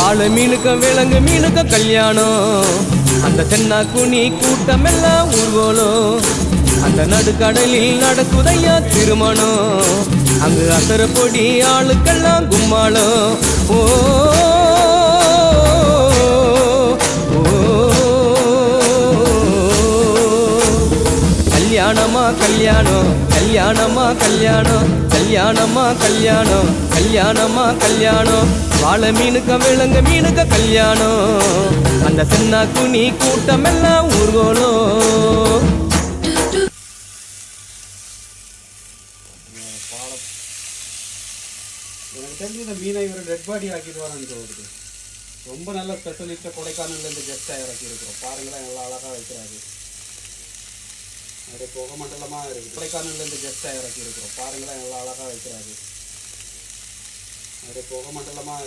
வாழை மீனுக்கும் விலங்கு மீனுக்கும் கல்யாணம். அந்த தென்னாக்குனி கூட்டமெல்லாம் ஊர்வலம். அந்த நடுக்கடலில் நடக்குதையா திருமணம். அங்கு அசர பொடி ஆளுக்கெல்லாம் கும்மாளம். ஓ கல்யாணமா கல்யாணம் கல்யாணமா கல்யாணம் கல்யாணமா கல்யாணம் கல்யாணமா கல்யாணம். வாழை மீனுக்க விலங்கு மீனுக்க கல்யாணம். அந்த தென்னாக்குனி கூட்டமெல்லாம் ஊர்வலம். எனக்கு தெரிஞ்சு இந்த மீனை இவர் டெட் பாடி ஆக்கிடுவான்னு தோணுது. ரொம்ப நல்ல ஸ்பெஷலிஸ்ட்டை கொடைக்கானல்லேருந்து கெஸ்ட்டாக இறக்கியிருக்கிறோம். பாருங்களேன், நல்லா அழகாக வைக்கிறாரு. அப்படியே புகை மண்டலமாக இருக்குது. கொடைக்கானல்லேருந்து கெஸ்ட்டாக இறக்கியிருக்கிறோம். பாருங்களேன், நல்லா அழகாக வைக்கிறாரு. அப்படியே புகை மண்டலமாக